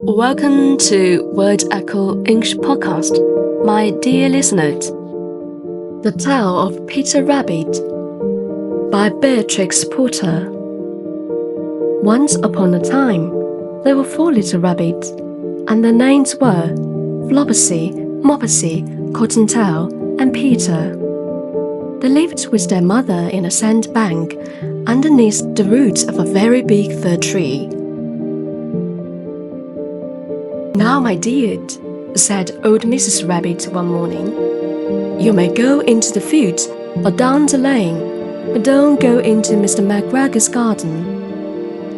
Welcome to Word Echo English Podcast, my dear listeners. The Tale of Peter Rabbit by Beatrix Porter. Once upon a time, there were 4 little rabbits, and their names were Flopsy, Mopsy, Cottontail, and Peter. They lived with their mother in a sandbank underneath the roots of a very big fir tree. "Now, my dear," said old Mrs. Rabbit one morning, "you may go into the field or down the lane, but don't go into Mr. McGregor's garden.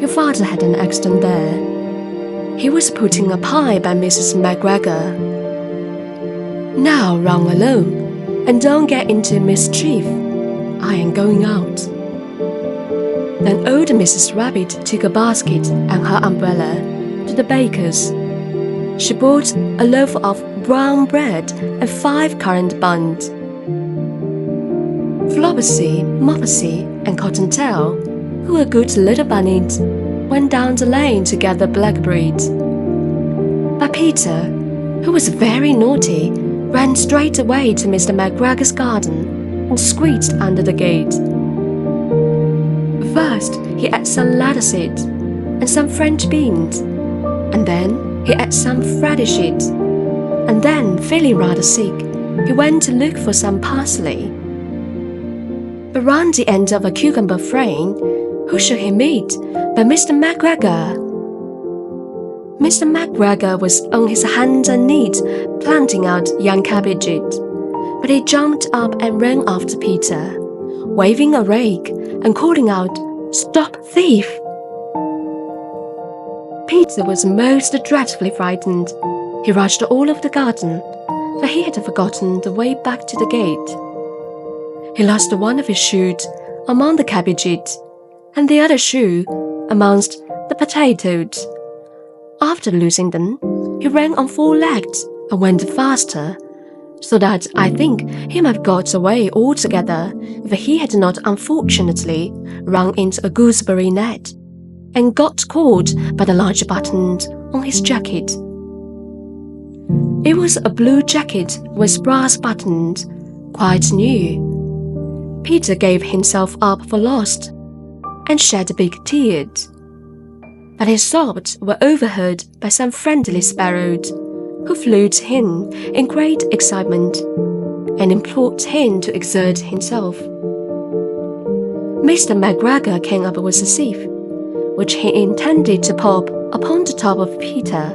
Your father had an accident there. He was putting a pie by Mrs. McGregor. Now run alone, and don't get into mischief. I am going out." Then old Mrs. Rabbit took a basket and her umbrella to the baker's. She bought a loaf of brown bread and 5 currant buns. Flopsy, Mopsy, and Cottontail, who were good little bunnies, went down the lane to gather blackberries. But Peter, who was very naughty, ran straight away to Mr. McGregor's garden and squeezed under the gate. First, he ate some lettuce and some French beans, and then he ate some radishes, and then, feeling rather sick, he went to look for some parsley. But round the end of a cucumber frame, who should he meet but Mr. McGregor? Mr. McGregor was on his hands and knees planting out young cabbages, but he jumped up and ran after Peter, waving a rake and calling out, "Stop, thief!" Peter was most dreadfully frightened. He rushed all over the garden, for he had forgotten the way back to the gate. He lost one of his shoes among the cabbages, and the other shoe amongst the potatoes. After losing them, he ran on 4 legs and went faster, so that I think he might have got away altogether if he had not unfortunately run into a gooseberry net and got caught by the large buttons on his jacket. It was a blue jacket with brass buttons, quite new. Peter gave himself up for lost and shed big tears. But his sobs were overheard by some friendly sparrows, who flew to him in great excitement and implored him to exert himself. Mr. McGregor came up with a sieve, which he intended to pop upon the top of Peter.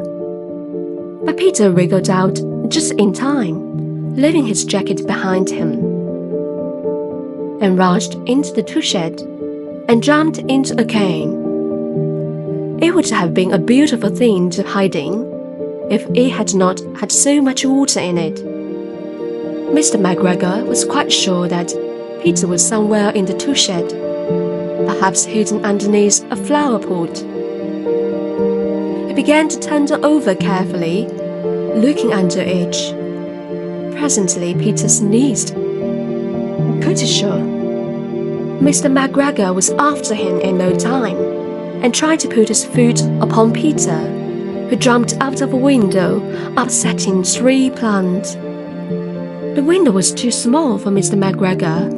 But Peter wriggled out just in time, leaving his jacket behind him, and rushed into the tool-shed and jumped into a cane. It would have been a beautiful thing to hide in, if it had not had so much water in it. Mr. McGregor was quite sure that Peter was somewhere in the tool-shed, perhaps hidden underneath a flower pot. He began to turn it over carefully, looking under each. Presently Peter sneezed. Pretty sure Mr. McGregor was after him in no time, and tried to put his foot upon Peter, who jumped out of a window, upsetting 3 plants. The window was too small for Mr. McGregor,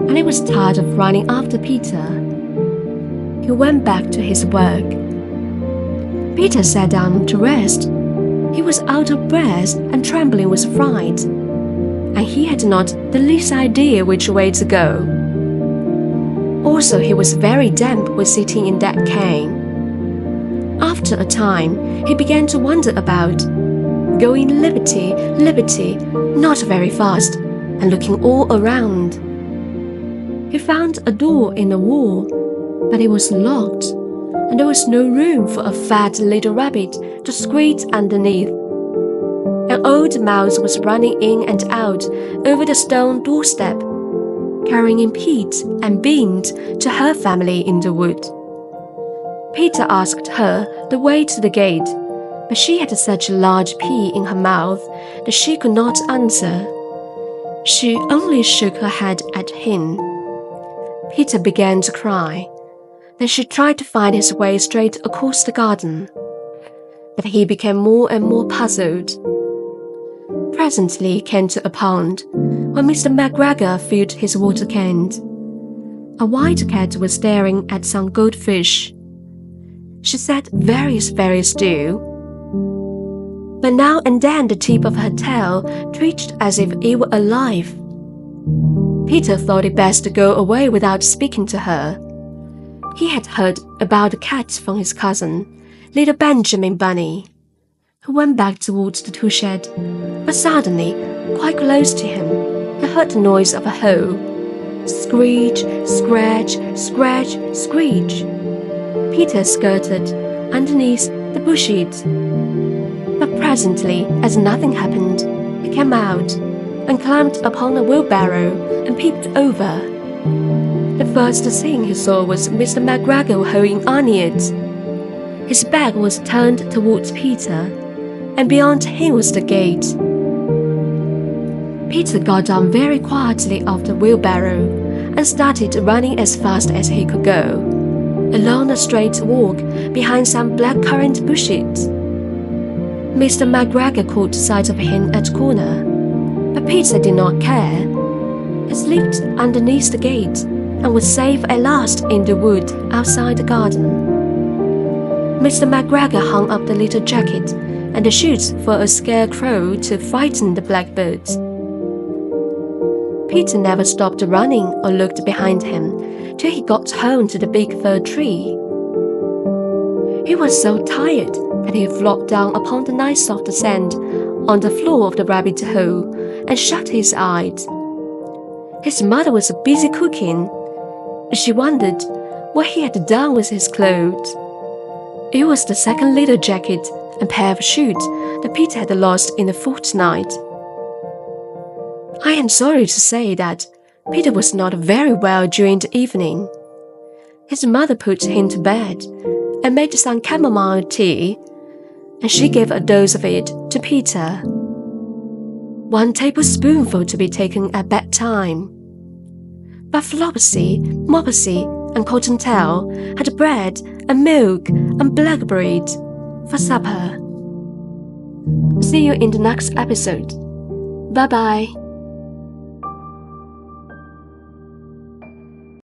and he was tired of running after Peter. He went back to his work. Peter sat down to rest. He was out of breath and trembling with fright, and he had not the least idea which way to go. Also, he was very damp with sitting in that cane. After a time, he began to wander about, going liberty, not very fast, and looking all around. He found a door in the wall, but it was locked, and there was no room for a fat little rabbit to squeeze underneath. An old mouse was running in and out over the stone doorstep, carrying in peas and beans to her family in the wood. Peter asked her the way to the gate, but she had such a large pea in her mouth that she could not answer. She only shook her head at him. Peter began to cry. Then she tried to find his way straight across the garden. but he became more and more puzzled. Presently he came to a pond where Mr. McGregor filled his water cans. A white cat was staring at some goldfish. She sat very still, but now and then the tip of her tail twitched as if it were alive. Peter thought it best to go away without speaking to her. He had heard about the cat from his cousin, little Benjamin Bunny, who went back towards the tool shed, but suddenly, quite close to him, he heard the noise of a hoe. Screech, scratch, scratch, screech. Peter skirted underneath the bushes, but presently, as nothing happened, he came out and climbed upon a wheelbarrow and peeped over. The first thing he saw was Mr. McGregor hoeing onions. His back was turned towards Peter, and beyond him was the gate. Peter got down very quietly off the wheelbarrow and started running as fast as he could go, along a straight walk behind some blackcurrant bushes. Mr. McGregor caught sight of him at the corner, but Peter did not care. He slipped underneath the gate and was safe at last in the wood outside the garden. Mr. McGregor hung up the little jacket and the shoots for a scarecrow to frighten the blackbirds. Peter never stopped running or looked behind him till he got home to the big fir tree. He was so tired that he flopped down upon the nice soft sand on the floor of the rabbit hole and shut his eyes. His mother was busy cooking. She wondered what he had done with his clothes. It was the second little jacket and pair of shoes that Peter had lost in a fortnight. I am sorry to say that Peter was not very well during the evening. His mother put him to bed and made some chamomile tea, and she gave a dose of it to Peter. 1 tablespoonful to be taken at bedtime. But Flopsy, Mopsy, and Cottontail had bread and milk and blackberries for supper. See you in the next episode. Bye-bye.